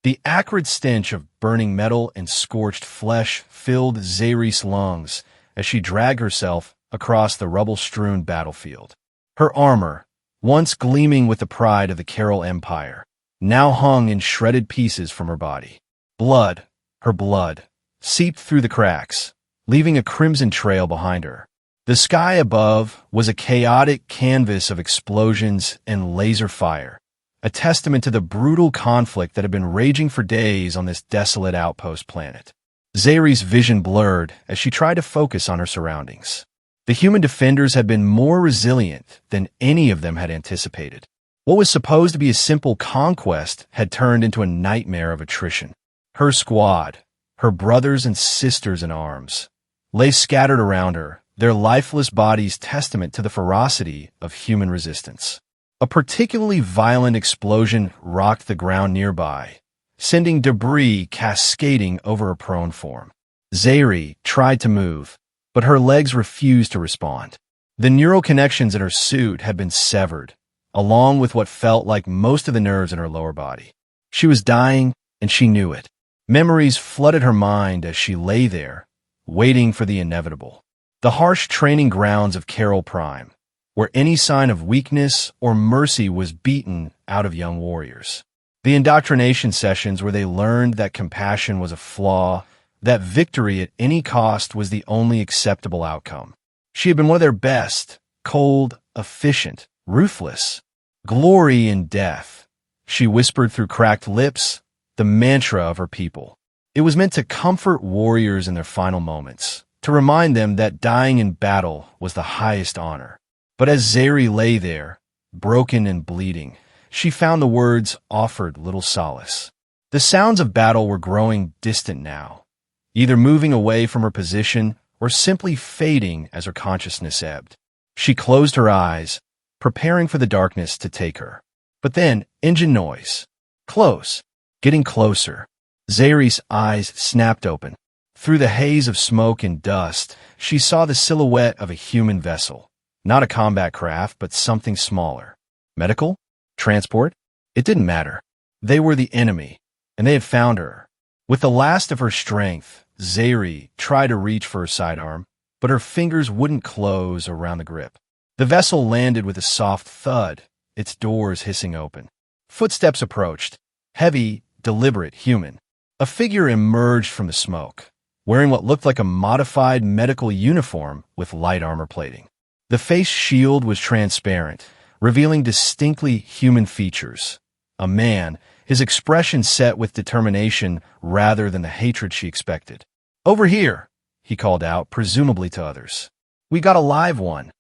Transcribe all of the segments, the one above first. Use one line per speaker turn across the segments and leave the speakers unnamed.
The acrid stench of burning metal and scorched flesh filled Zary's lungs as she dragged herself across the rubble-strewn battlefield. Her armor, once gleaming with the pride of the Carol Empire, now hung in shredded pieces from her body. Blood, her blood, seeped through the cracks, leaving a crimson trail behind her. The sky above was a chaotic canvas of explosions and laser fire, a testament to the brutal conflict that had been raging for days on this desolate outpost planet. Zary's vision blurred as she tried to focus on her surroundings. The human defenders had been more resilient than any of them had anticipated. What was supposed to be a simple conquest had turned into a nightmare of attrition. Her squad, her brothers and sisters in arms, lay scattered around her, their lifeless bodies testament to the ferocity of human resistance. A particularly violent explosion rocked the ground nearby, sending debris cascading over her prone form. Zary tried to move, but her legs refused to respond. The neural connections in her suit had been severed, along with what felt like most of the nerves in her lower body. She was dying, and she knew it. Memories flooded her mind as she lay there, waiting for the inevitable. The harsh training grounds of Carol Prime, where any sign of weakness or mercy was beaten out of young warriors. The indoctrination sessions where they learned that compassion was a flaw, that victory at any cost was the only acceptable outcome. She had been one of their best, cold, efficient, ruthless. Glory in death, she whispered through cracked lips, the mantra of her people. It was meant to comfort warriors in their final moments, to remind them that dying in battle was the highest honor. But as Zary lay there, broken and bleeding, she found the words offered little solace. The sounds of battle were growing distant now, either moving away from her position or simply fading as her consciousness ebbed. She closed her eyes, preparing for the darkness to take her. But then, engine noise. Close. Getting closer. Zary's eyes snapped open. Through the haze of smoke and dust, she saw the silhouette of a human vessel. Not a combat craft, but something smaller. Medical? Transport? It didn't matter. They were the enemy, and they had found her. With the last of her strength, Zary tried to reach for her sidearm, but her fingers wouldn't close around the grip. The vessel landed with a soft thud, its doors hissing open. Footsteps approached, heavy, deliberate, human. A figure emerged from the smoke, wearing what looked like a modified medical uniform with light armor plating. The face shield was transparent, revealing distinctly human features. A man, his expression set with determination rather than the hatred she expected. "Over here," he called out, presumably to others. "We got a live one."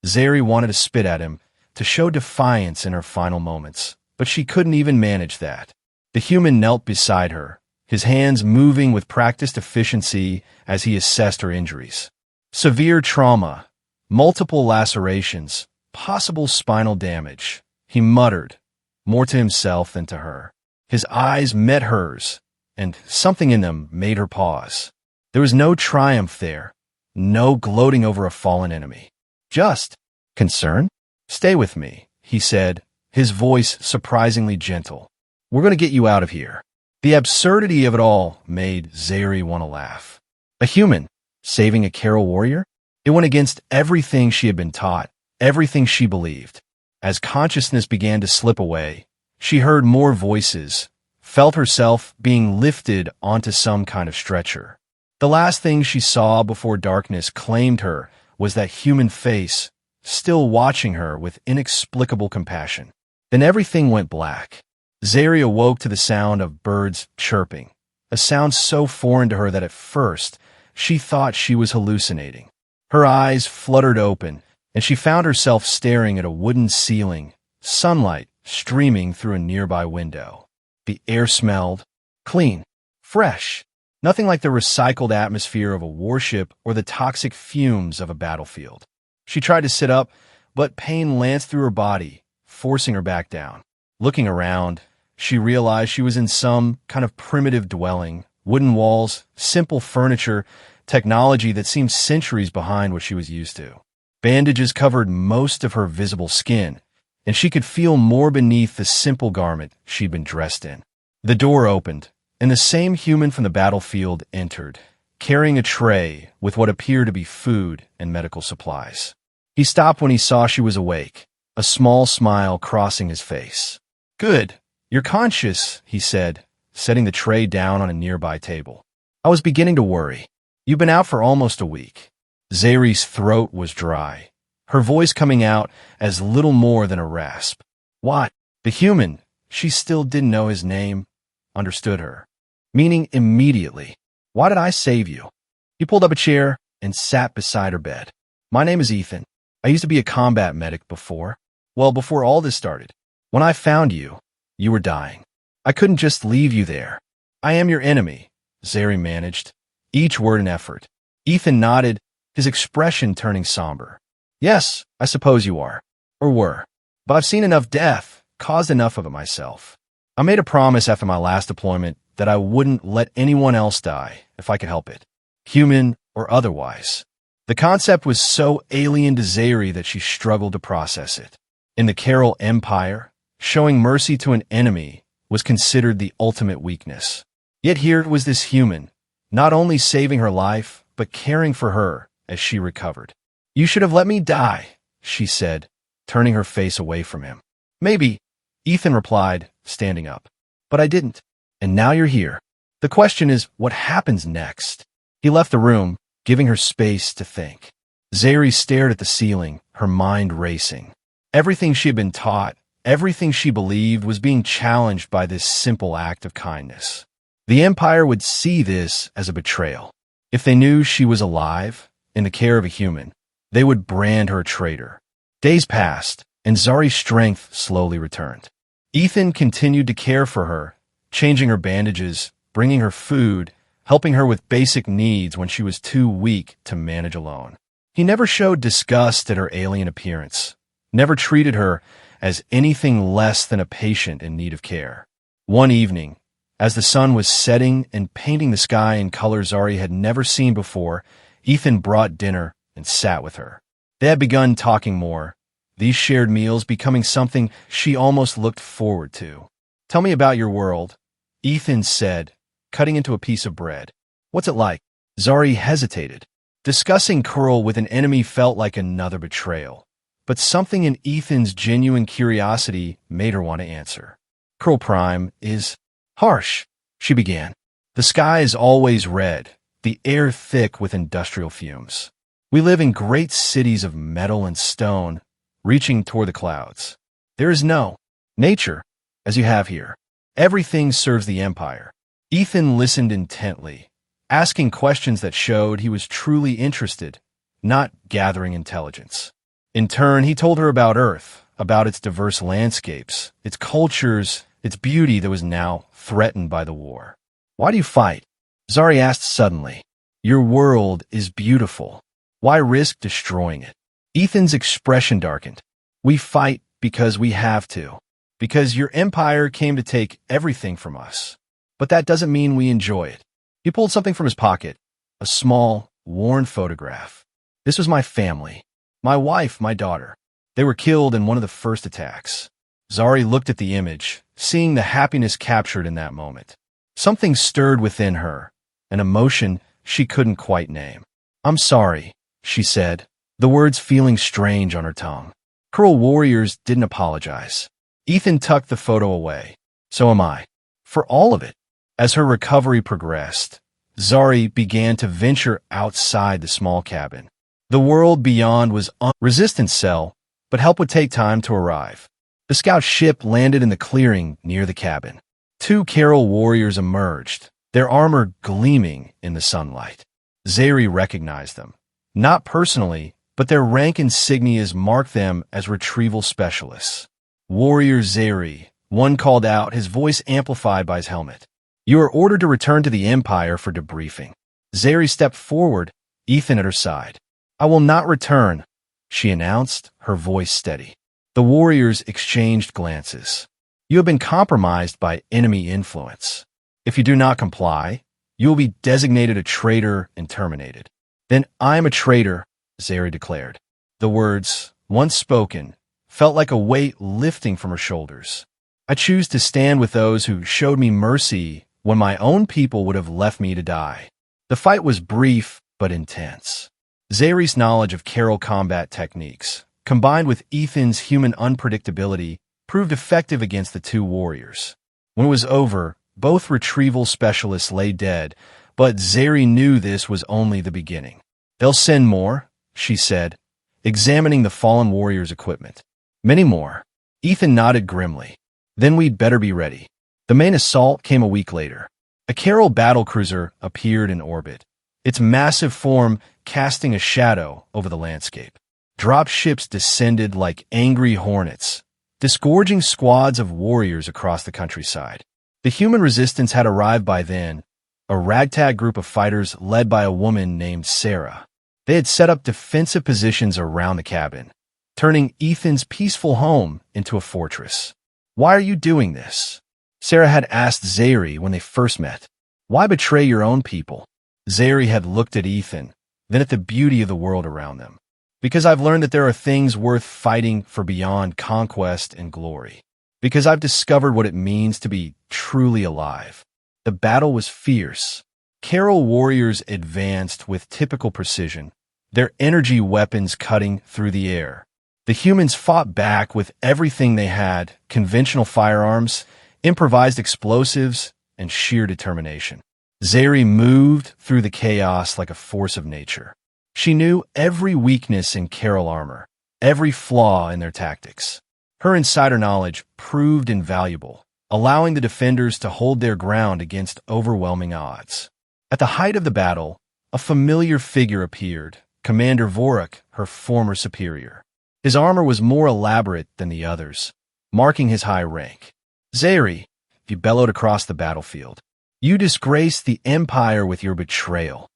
Zary wanted to spit at him, to show defiance in her final moments, but she couldn't even manage that. The human knelt beside her, his hands moving with practiced efficiency as he assessed her injuries. Severe trauma, multiple lacerations, possible spinal damage, he muttered, more to himself than to her. His eyes met hers, and something in them made her pause. There was no triumph there, no gloating over a fallen enemy. Just concern? "Stay with me," he said, his voice surprisingly gentle. "We're going to get you out of here." The absurdity of it all made Zary want to laugh. A human saving a Carol warrior? It went against everything she had been taught, everything she believed. As consciousness began to slip away, she heard more voices, felt herself being lifted onto some kind of stretcher. The last thing she saw before darkness claimed her was that human face, still watching her with inexplicable compassion. Then everything went black. Zary awoke to the sound of birds chirping, a sound so foreign to her that at first she thought she was hallucinating. Her eyes fluttered open, and she found herself staring at a wooden ceiling, sunlight streaming through a nearby window. The air smelled clean, fresh, nothing like the recycled atmosphere of a warship or the toxic fumes of a battlefield. She tried to sit up, but pain lanced through her body, forcing her back down. Looking around, she realized she was in some kind of primitive dwelling, wooden walls, simple furniture, technology that seemed centuries behind what she was used to. Bandages covered most of her visible skin, and she could feel more beneath the simple garment she'd been dressed in. The door opened, and the same human from the battlefield entered, carrying a tray with what appeared to be food and medical supplies. He stopped when he saw she was awake, a small smile crossing his face. "Good. You're conscious," he said, setting the tray down on a nearby table. "I was beginning to worry. You've been out for almost a week." Zari's throat was dry, her voice coming out as little more than a rasp. "What?" The human, she still didn't know his name, understood her, meaning immediately. "Why did I save you?" He pulled up a chair and sat beside her bed. "My name is Ethan. I used to be a combat medic before. Well, before all this started. When I found you, you were dying. I couldn't just leave you there. I am your enemy," Zari managed, each word an effort. Ethan nodded, his expression turning somber. "Yes, I suppose you are. Or were. But I've seen enough death, caused enough of it myself. I made a promise after my last deployment that I wouldn't let anyone else die if I could help it, human or otherwise." The concept was so alien to Zari that she struggled to process it. In the Carol Empire, showing mercy to an enemy was considered the ultimate weakness. Yet here was this human, not only saving her life, but caring for her as she recovered. "You should have let me die," she said, turning her face away from him. "Maybe," Ethan replied, standing up. "But I didn't. And now you're here. The question is, what happens next?" He left the room, giving her space to think. Zari stared at the ceiling, her mind racing. Everything she had been taught, everything she believed was being challenged by this simple act of kindness. The Empire would see this as a betrayal. If they knew she was alive, in the care of a human, they would brand her a traitor. Days passed, and Zari's strength slowly returned. Ethan continued to care for her, changing her bandages, bringing her food, helping her with basic needs when she was too weak to manage alone. He never showed disgust at her alien appearance, never treated her as anything less than a patient in need of care. One evening, as the sun was setting and painting the sky in colors Zari had never seen before, Ethan brought dinner and sat with her. They had begun talking more, these shared meals becoming something she almost looked forward to. "Tell me about your world," Ethan said, cutting into a piece of bread. "What's it like?" Zari hesitated. Discussing Curl with an enemy felt like another betrayal, but something in Ethan's genuine curiosity made her want to answer. "Curl Prime is harsh," she began. "The sky is always red, the air thick with industrial fumes. We live in great cities of metal and stone, reaching toward the clouds. There is no nature, as you have here. Everything serves the Empire." Ethan listened intently, asking questions that showed he was truly interested, not gathering intelligence. In turn, he told her about Earth, about its diverse landscapes, its cultures, its beauty that was now threatened by the war. "Why do you fight?" Zari asked suddenly. "Your world is beautiful. Why risk destroying it?" Ethan's expression darkened. "We fight because we have to. Because your empire came to take everything from us. But that doesn't mean we enjoy it." He pulled something from his pocket, a small, worn photograph. "This was my family. My wife, my daughter. They were killed in one of the first attacks." Zari looked at the image, seeing the happiness captured in that moment. Something stirred within her, an emotion she couldn't quite name. "I'm sorry," she said, the words feeling strange on her tongue. Curl warriors didn't apologize. Ethan tucked the photo away. "So am I. For all of it." As her recovery progressed, Zari began to venture outside the small cabin. The world beyond was a resistance cell, but help would take time to arrive. The scout ship landed in the clearing near the cabin. Two Carol warriors emerged, their armor gleaming in the sunlight. Zari recognized them. Not personally, but their rank insignias marked them as retrieval specialists. "Warrior Zari," one called out, his voice amplified by his helmet. "You are ordered to return to the Empire for debriefing." Zari stepped forward, Ethan at her side. "I will not return," she announced, her voice steady. The warriors exchanged glances. "You have been compromised by enemy influence. If you do not comply, you will be designated a traitor and terminated." "Then I am a traitor," Zari declared. The words, once spoken, felt like a weight lifting from her shoulders. I choose to stand with those who showed me mercy when my own people would have left me to die. The fight was brief but intense. Zary's knowledge of Carol combat techniques, combined with Ethan's human unpredictability, proved effective against the two warriors. When it was over, both retrieval specialists lay dead, but Zary knew this was only the beginning. "They'll send more," she said, examining the fallen warrior's equipment. "Many more." Ethan nodded grimly. "Then we'd better be ready." The main assault came a week later. A Carol battlecruiser appeared in orbit, its massive form casting a shadow over the landscape. Drop ships descended like angry hornets, disgorging squads of warriors across the countryside. The human resistance had arrived by then, a ragtag group of fighters led by a woman named Sarah. They had set up defensive positions around the cabin, turning Ethan's peaceful home into a fortress. "Why are you doing this?" Sarah had asked Zary when they first met. "Why betray your own people?" Zary had looked at Ethan, then at the beauty of the world around them. "Because I've learned that there are things worth fighting for beyond conquest and glory. Because I've discovered what it means to be truly alive." The battle was fierce. Carol warriors advanced with typical precision, their energy weapons cutting through the air. The humans fought back with everything they had: conventional firearms, improvised explosives, and sheer determination. Zary moved through the chaos like a force of nature. She knew every weakness in Carol armor, every flaw in their tactics. Her insider knowledge proved invaluable, allowing the defenders to hold their ground against overwhelming odds. At the height of the battle, a familiar figure appeared, Commander Vorik, her former superior. His armor was more elaborate than the others, marking his high rank. "Zary," he bellowed across the battlefield, "you disgrace the Empire with your betrayal."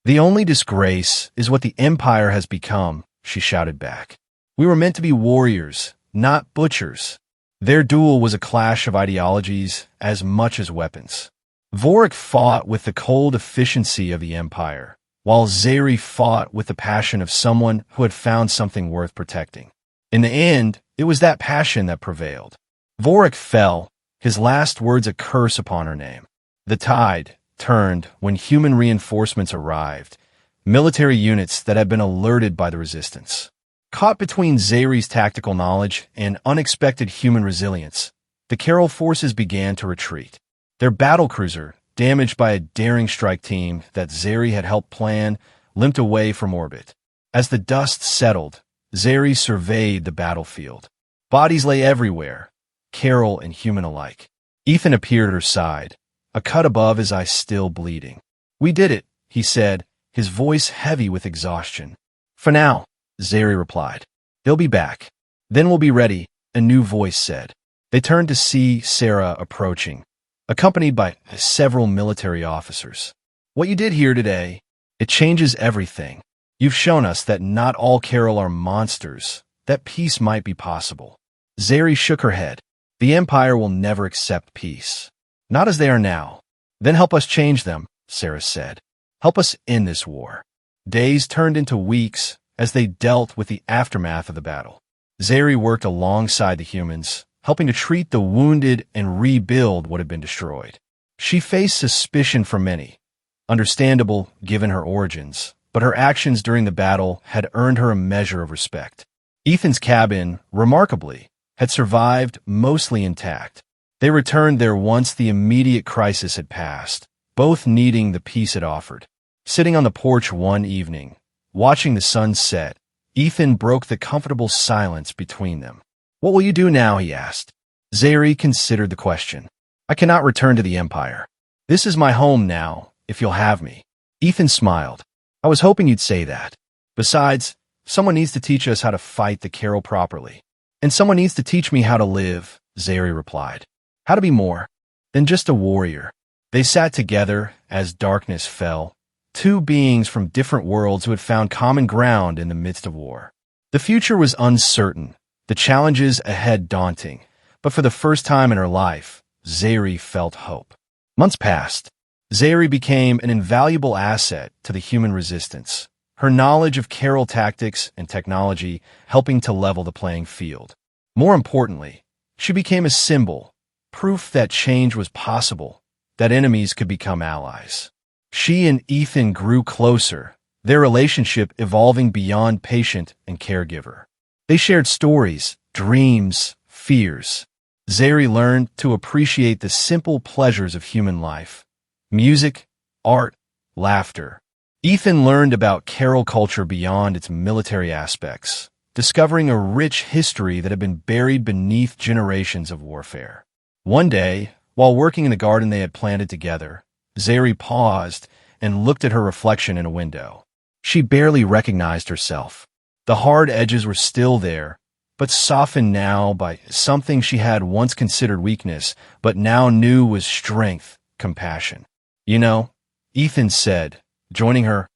"The only disgrace is what the Empire has become," she shouted back. "We were meant to be warriors, not butchers." Their duel was a clash of ideologies as much as weapons. Vorik fought with the cold efficiency of the Empire, while Zary fought with the passion of someone who had found something worth protecting. In the end, it was that passion that prevailed. Vorik fell, his last words a curse upon her name. The tide turned when human reinforcements arrived, military units that had been alerted by the resistance. Caught between Zary's tactical knowledge and unexpected human resilience, the Carol forces began to retreat. Their battlecruiser, damaged by a daring strike team that Zary had helped plan, limped away from orbit. As the dust settled, Zary surveyed the battlefield. Bodies lay everywhere, Carol and human alike. Ethan appeared at her side, a cut above his eye still bleeding. "We did it," he said, his voice heavy with exhaustion. "For now," Zary replied. "They'll be back. Then we'll be ready," a new voice said. They turned to see Sarah approaching, accompanied by several military officers. "What you did here today, it changes everything. You've shown us that not all Carol are monsters, that peace might be possible." Zary shook her head. "The Empire will never accept peace. Not as they are now." "Then help us change them," Sarah said. "Help us end this war." Days turned into weeks as they dealt with the aftermath of the battle. Zary worked alongside the humans, helping to treat the wounded and rebuild what had been destroyed. She faced suspicion from many, understandable given her origins, but her actions during the battle had earned her a measure of respect. Ethan's cabin, remarkably, had survived mostly intact. They returned there once the immediate crisis had passed, both needing the peace it offered. Sitting on the porch one evening, watching the sun set, Ethan broke the comfortable silence between them. "What will you do now?" he asked. Zary considered the question. "I cannot return to the Empire. This is my home now, if you'll have me." Ethan smiled. "I was hoping you'd say that. Besides, someone needs to teach us how to fight the Carol properly. And someone needs to teach me how to live," Zary replied. "How to be more than just a warrior." They sat together as darkness fell, two beings from different worlds who had found common ground in the midst of war. The future was uncertain, the challenges ahead daunting, but for the first time in her life, Zary felt hope. Months passed. Zary became an invaluable asset to the human resistance, her knowledge of Carol tactics and technology helping to level the playing field. More importantly, She became a symbol, proof that change was possible, that enemies could become allies. She and Ethan grew closer, their relationship evolving beyond patient and caregiver. They shared stories, dreams, fears. Zeri learned to appreciate the simple pleasures of human life: music, art, laughter. Ethan learned about Carol culture beyond its military aspects, discovering a rich history that had been buried beneath generations of warfare. One day, while working in the garden they had planted together, Zeri paused and looked at her reflection in a window. She barely recognized herself. The hard edges were still there, but softened now by something she had once considered weakness, but now knew was strength, compassion. "You know," Ethan said, joining her,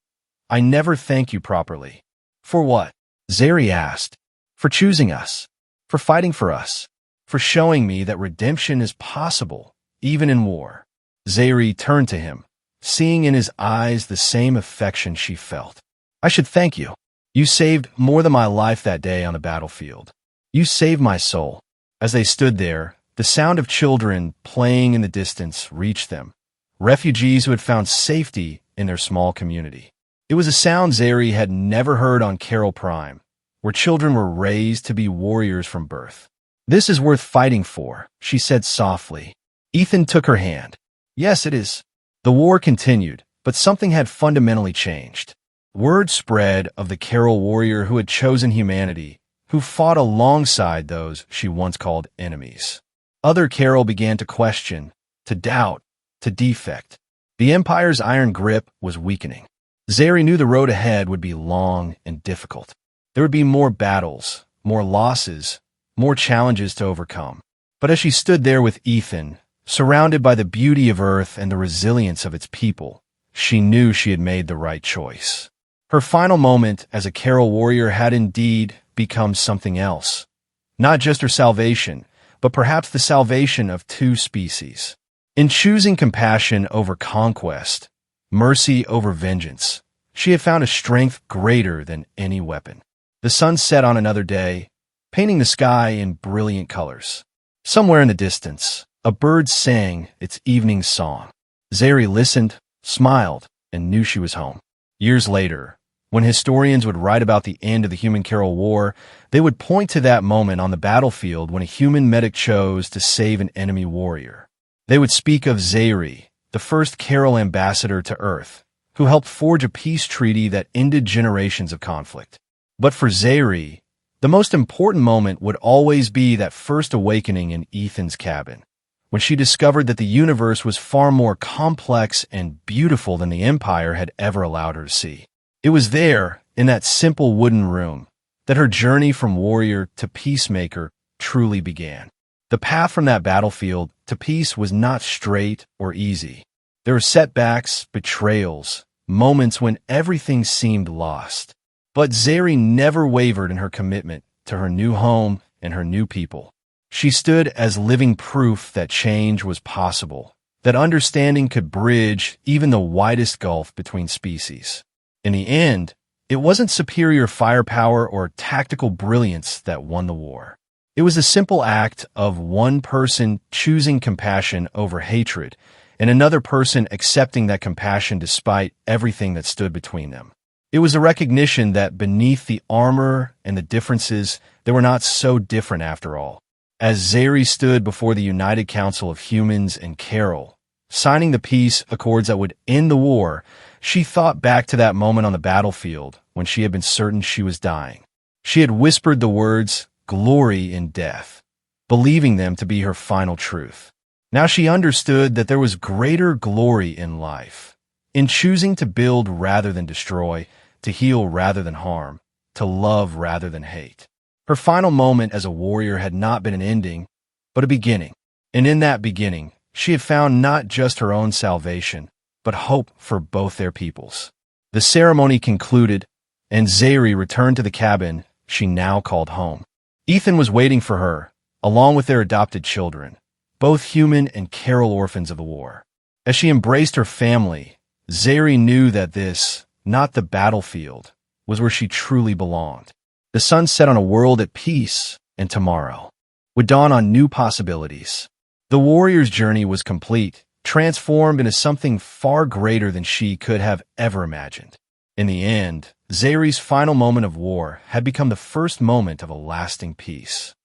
"I never thank you properly." "For what?" Zeri asked. "For choosing us, for fighting for us, for showing me that redemption is possible, even in war." Zeri turned to him, seeing in his eyes the same affection she felt. "I should thank you. You saved more than my life that day on the battlefield. You saved my soul." As they stood there, the sound of children playing in the distance reached them, refugees who had found safety in their small community. It was a sound Zeri had never heard on Carol Prime, where children were raised to be warriors from birth. "This is worth fighting for," she said softly. Ethan took her hand. "Yes, it is." The war continued, but something had fundamentally changed. Word spread of the Carol warrior who had chosen humanity, who fought alongside those she once called enemies. Other Carol began to question, to doubt, to defect. The Empire's iron grip was weakening. Zeri knew the road ahead would be long and difficult. There would be more battles, more losses, more challenges to overcome. But as she stood there with Ethan, surrounded by the beauty of Earth and the resilience of its people, she knew she had made the right choice. Her final moment as a Carol warrior had indeed become something else. Not just her salvation, but perhaps the salvation of two species. In choosing compassion over conquest, mercy over vengeance, she had found a strength greater than any weapon. The sun set on another day, painting the sky in brilliant colors. Somewhere in the distance, a bird sang its evening song. Zeri listened, smiled, and knew she was home. Years later, when historians would write about the end of the human-Carol War, they would point to that moment on the battlefield when a human medic chose to save an enemy warrior. They would speak of Zeri, the first Carol ambassador to Earth, who helped forge a peace treaty that ended generations of conflict. But for Zeri, the most important moment would always be that first awakening in Ethan's cabin, when she discovered that the universe was far more complex and beautiful than the Empire had ever allowed her to see. It was there, in that simple wooden room, that her journey from warrior to peacemaker truly began. The path from that battlefield to peace was not straight or easy. There were setbacks, betrayals, moments when everything seemed lost. But Zeri never wavered in her commitment to her new home and her new people. She stood as living proof that change was possible, that understanding could bridge even the widest gulf between species. In the end, it wasn't superior firepower or tactical brilliance that won the war. It was the simple act of one person choosing compassion over hatred and another person accepting that compassion despite everything that stood between them. It was a recognition that beneath the armor and the differences, they were not so different after all. As Zeri stood before the United Council of Humans and Carol, signing the peace accords that would end the war, she thought back to that moment on the battlefield when she had been certain she was dying. She had whispered the words, "glory in death," believing them to be her final truth. Now she understood that there was greater glory in life, in choosing to build rather than destroy, to heal rather than harm, to love rather than hate. Her final moment as a warrior had not been an ending, but a beginning. And in that beginning, she had found not just her own salvation, but hope for both their peoples. The ceremony concluded, and Zeri returned to the cabin she now called home. Ethan was waiting for her, along with their adopted children, both human and Carol orphans of the war. As she embraced her family, Zeri knew that this, not the battlefield, was where she truly belonged. The sun set on a world at peace and tomorrow. would dawn on new possibilities. The warrior's journey was complete, transformed into something far greater than she could have ever imagined. In the end, Zairi's final moment of war had become the first moment of a lasting peace.